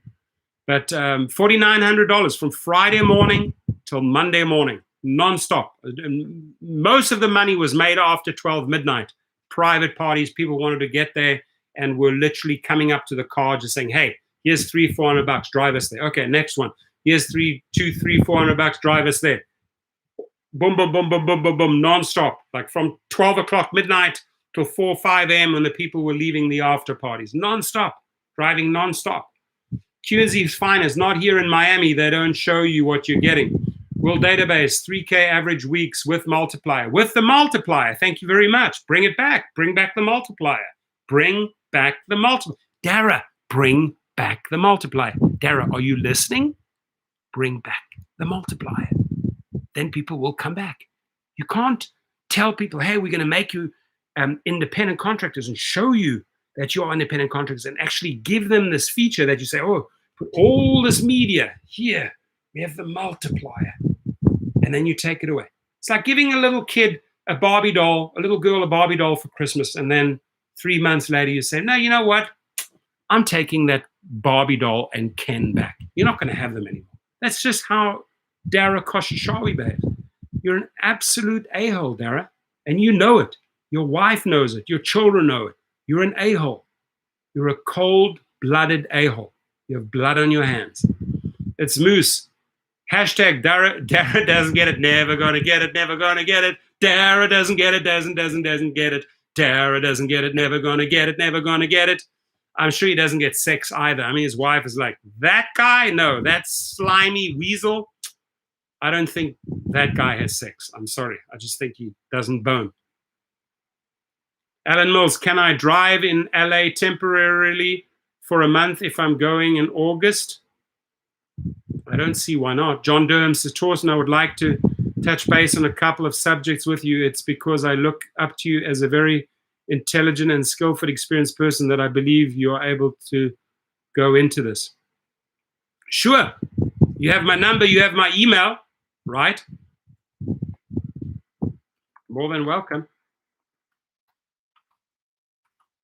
But $4,900 from Friday morning till Monday morning. nonstop. Most of the money was made after 12 midnight. Private parties, people wanted to get there and were literally coming up to the car just saying, hey, here's $300-400, drive us there. Okay, next one. Here's $400, drive us there. Boom, boom, boom, boom, boom, boom, boom, nonstop. Like from 12 o'clock midnight till 4, 5 a.m. when the people were leaving the after parties. Nonstop, driving nonstop. Q&Z's finest, not here in Miami. They don't show you what you're getting. World Database, 3K average weeks with multiplier. With the multiplier, thank you very much. Bring it back. Bring back the multiplier. Bring back the multiplier. Dara, bring back the multiplier. Dara, are you listening? Bring back the multiplier. Then people will come back. You can't tell people, hey, we're going to make you independent contractors and show you that you are independent contractors and actually give them this feature that you say, oh, put all this media here. We have the multiplier. And then you take it away. It's like giving a little kid a Barbie doll, a little girl a Barbie doll for Christmas. And then 3 months later, you say, no, you know what? I'm taking that Barbie doll and Ken back. You're not going to have them anymore. That's just how Dara Khosrowshahi behaved. You're an absolute a-hole, Dara. And you know it. Your wife knows it. Your children know it. You're an a-hole. You're a cold-blooded a-hole. You have blood on your hands. It's Moose. Hashtag Dara doesn't get it. Never gonna get it. Never gonna get it. Dara doesn't get it. Doesn't get it. Dara doesn't get it. Never gonna get it. Never gonna get it. I'm sure he doesn't get sex either. I mean, his wife is like, that guy? No, that slimy weasel. I don't think that guy has sex. I'm sorry. I just think he doesn't bone. Alan Mills, can I drive in LA temporarily for a month if I'm going in August? I don't see why not. John Durham says, Torsten, I would like to touch base on a couple of subjects with you. It's because I look up to you as a very intelligent and skillful, experienced person that I believe you are able to go into this. Sure. You have my number. You have my email, right? More than welcome.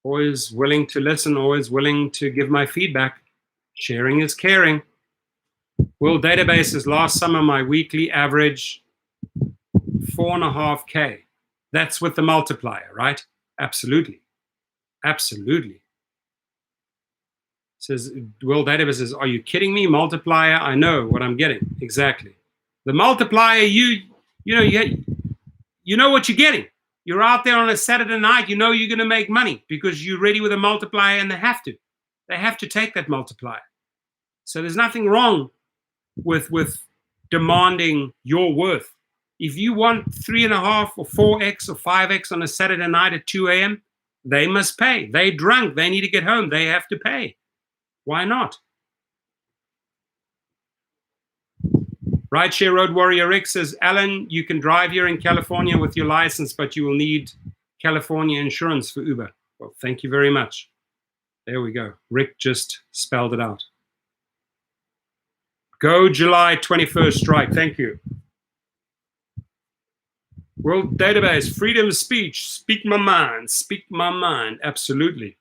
Always willing to listen, always willing to give my feedback. Sharing is caring. World Databases, last summer, my weekly average, 4.5K. That's with the multiplier, right? Absolutely. Absolutely. Says, World Databases, are you kidding me? Multiplier, I know what I'm getting. Exactly. The multiplier, you know what you're getting. You're out there on a Saturday night, you know you're going to make money because you're ready with a multiplier and they have to. They have to take that multiplier. So there's nothing wrong with demanding your worth. If you want 3.5 or 4x or 5x on a Saturday night at 2 a.m., they must pay. They drunk. They need to get home. They have to pay. Why not? Rideshare Road Warrior Rick says, Alan, you can drive here in California with your license, but you will need California insurance for Uber. Well, thank you very much. There we go. Rick just spelled it out. Go July 21st strike. Thank you. World Database, freedom of speech. Speak my mind. Speak my mind. Absolutely.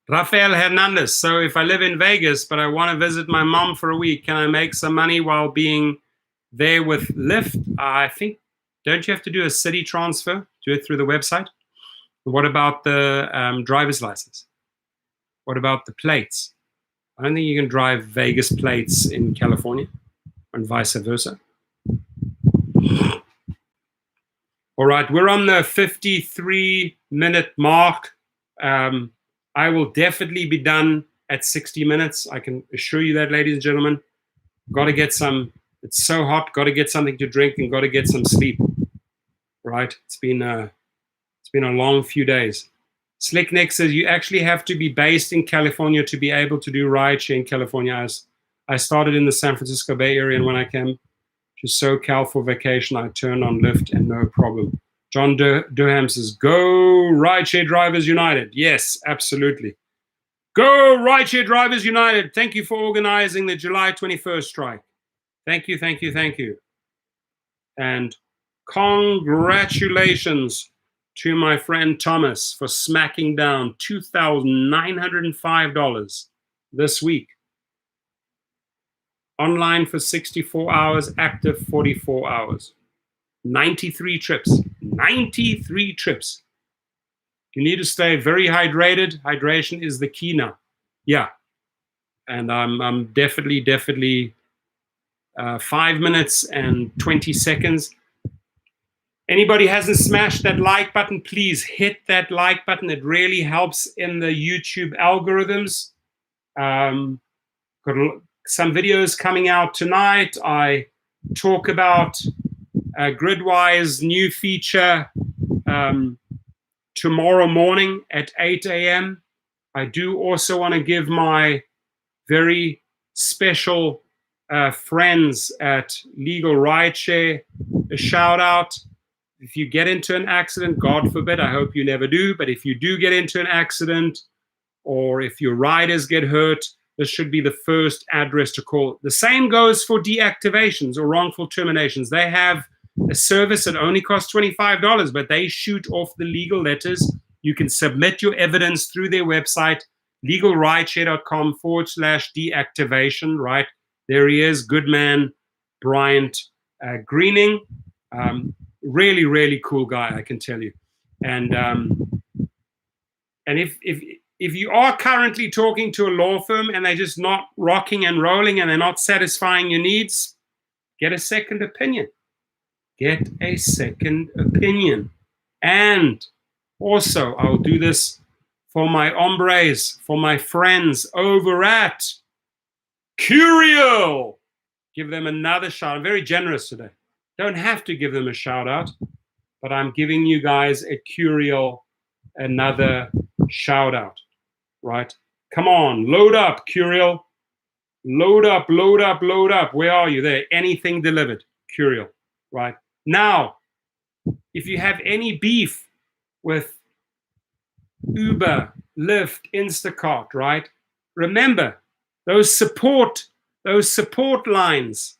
Rafael Hernandez. So if I live in Vegas, but I want to visit my mom for a week, can I make some money while being there with Lyft? I think, don't you have to do a city transfer? Do it through the website? What about the driver's license? What about the plates? I don't think you can drive Vegas plates in California and vice versa. All right, we're on the 53-minute mark. I will definitely be done at 60 minutes. I can assure you that, ladies and gentlemen. Got to get some, it's so hot, got to get something to drink and got to get some sleep. Right? It's been a long few days. Slick Nick says you actually have to be based in California to be able to do rideshare in California. I started in the San Francisco Bay Area, and when I came to SoCal for vacation, I turned on Lyft and no problem. John Durham says, go Rideshare Drivers United. Yes, absolutely. Go Rideshare Drivers United. Thank you for organizing the July 21st strike. Thank you, thank you, thank you. And congratulations to my friend Thomas for smacking down $2,905 this week. Online for 64 hours, active 44 hours. 93 trips. 93 trips. You need to stay very hydrated. Hydration is the key now. Yeah. And I'm definitely 5 minutes and 20 seconds. Anybody hasn't smashed that like button, please hit that like button. It really helps in the YouTube algorithms. Got some videos coming out tonight. I talk about Gridwire's new feature tomorrow morning at 8 a.m. I do also want to give my very special friends at Legal Rideshare a shout out. if you get into an accident, God forbid, I hope you never do, but if you do get into an accident, or if your riders get hurt, this should be the first address to call. The same goes for deactivations or wrongful terminations. They have a service that only costs $25, but they shoot off the legal letters. You can submit your evidence through their website, legalrideshare.com/deactivation, right? There he is, good man, Bryant Greening. Really, really cool guy, I can tell you. And if you are currently talking to a law firm and they're just not rocking and rolling and they're not satisfying your needs, get a second opinion. Get a second opinion. And also, I'll do this for my hombres, for my friends over at Curial. Give them another shout. I'm very generous today. Don't have to give them a shout out, but I'm giving you guys at Curial another shout out, right? Come on, load up, Curial. Load up, load up, load up. Where are you there? Anything delivered, Curial, right? Now, if you have any beef with Uber, Lyft, Instacart, right? Remember, those support lines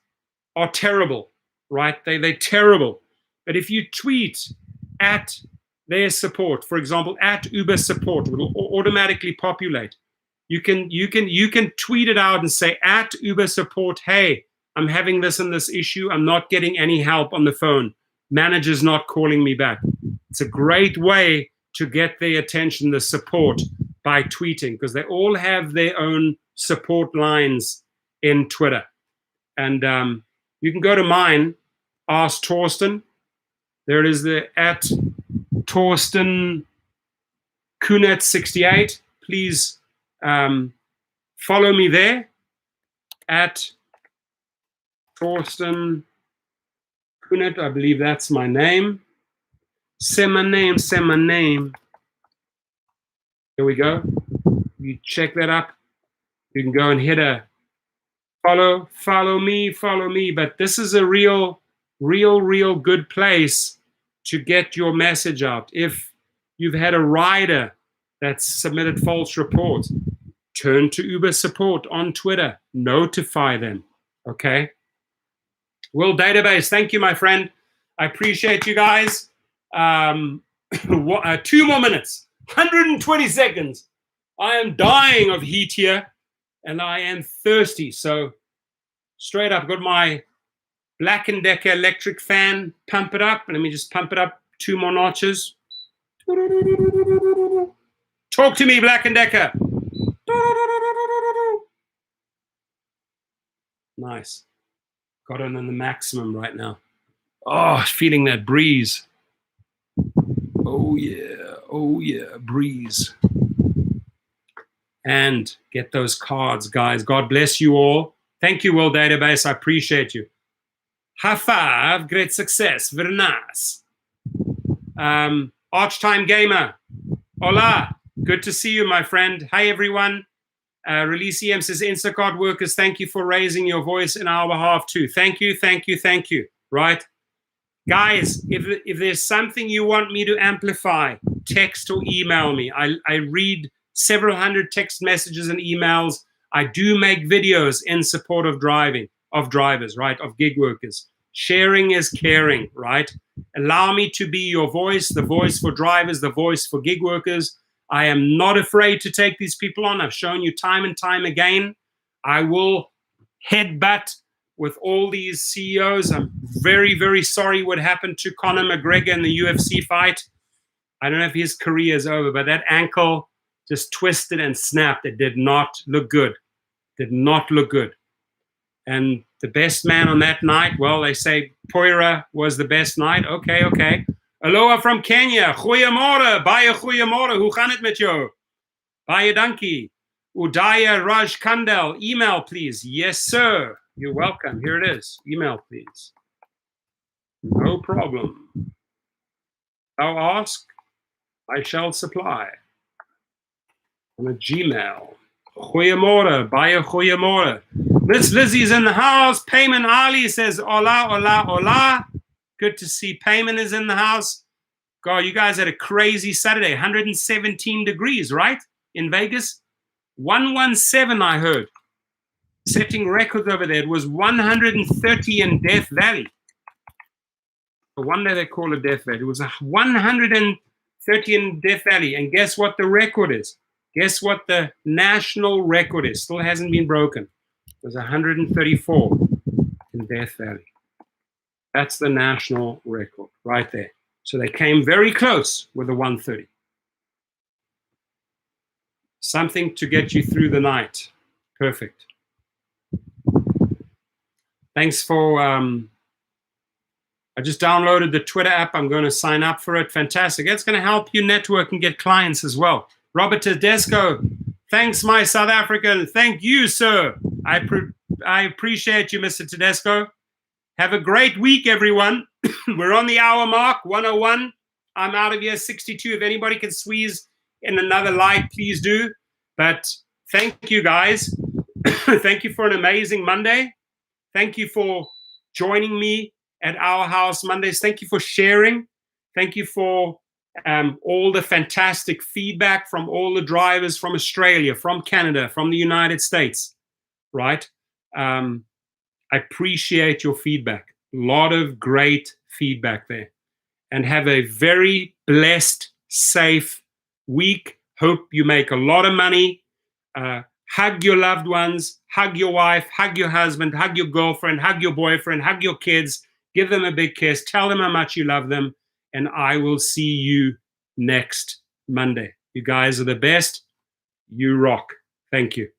are terrible, right? They're terrible. But if you tweet at their support, for example, at Uber support, it will automatically populate. You can tweet it out and say at Uber support, hey, I'm having this and this issue. I'm not getting any help on the phone. Manager's not calling me back. It's a great way to get their attention, the support, by tweeting, because they all have their own support lines in Twitter. And you can go to mine, Ask Torsten. There it is, the at Torsten Kunet 68. Please follow me there at Torsten Kunet. I believe that's my name. Say my name, say my name. Here we go. You check that up. You can go and hit a follow me. But this is a real good place to get your message out. If you've had a rider that's submitted false reports, turn to Uber support on Twitter. Notify them, okay? World Database, thank you, my friend. I appreciate you guys. 2 more minutes, 120 seconds. I am dying of heat here, and I am thirsty. So straight up, got my Black & Decker electric fan. Pump it up. Let me just pump it up 2 more notches. Talk to me, Black & Decker. Nice. Got it on the maximum right now. Oh, feeling that breeze. Oh yeah, breeze. And get those cards, guys. God bless you all. Thank you, World Database. I appreciate you. High five, great success, very nice. Archtime Gamer, hola, good to see you, my friend. Hi, everyone. Release EM says, Instacart workers, thank you for raising your voice in our behalf too. Thank you, right? Guys, if there's something you want me to amplify, text or email me. I read several hundred text messages and emails. I do make videos in support of drivers, right, of gig workers. Sharing is caring, right? Allow me to be your voice, the voice for drivers, the voice for gig workers. I am not afraid to take these people on. I've shown you time and time again. I will headbutt with all these CEOs. I'm very, very sorry what happened to Conor McGregor in the UFC fight. I don't know if his career is over, but that ankle just twisted and snapped. It did not look good. And the best man on that night, well, they say Poira was the best night. Okay. Aloha from Kenya. Goeiemorgen. Baie goeiemorgen. Hoe gaan het met jou? Baie dankie. Udaya Raj Kandel. Email, please. Yes, sir. You're welcome. Here it is. Email, please. No problem. Thou ask, I shall supply. On a Gmail. Goeiemorgen. Baie goeiemorgen. Miss Lizzie's in the house. Payman Ali says, hola. Good to see Payman is in the house. God, you guys had a crazy Saturday. 117 degrees, right? In Vegas. 117, I heard. Setting records over there. It was 130 in Death Valley. No wonder they call it Death Valley. It was 130 in Death Valley. And guess what the record is? Guess what the national record is? Still hasn't been broken. It was 134 in Death Valley. That's the national record right there. So they came very close with the 130. Something to get you through the night. Perfect. Thanks for, I just downloaded the Twitter app. I'm going to sign up for it. Fantastic. It's going to help you network and get clients as well. Robert Tedesco, thanks, my South African. Thank you, sir. I appreciate you, Mr. Tedesco. Have a great week, everyone. We're on the hour mark, 101. I'm out of here, 62. If anybody can squeeze in another light, please do. But thank you, guys. Thank you for an amazing Monday. Thank you for joining me at Our House Mondays. Thank you for sharing. Thank you for all the fantastic feedback from all the drivers from Australia, from Canada, from the United States, right? I appreciate your feedback. A lot of great feedback there. And have a very blessed, safe week. Hope you make a lot of money. Hug your loved ones, hug your wife, hug your husband, hug your girlfriend, hug your boyfriend, hug your kids. Give them a big kiss. Tell them how much you love them. And I will see you next Monday. You guys are the best. You rock. Thank you.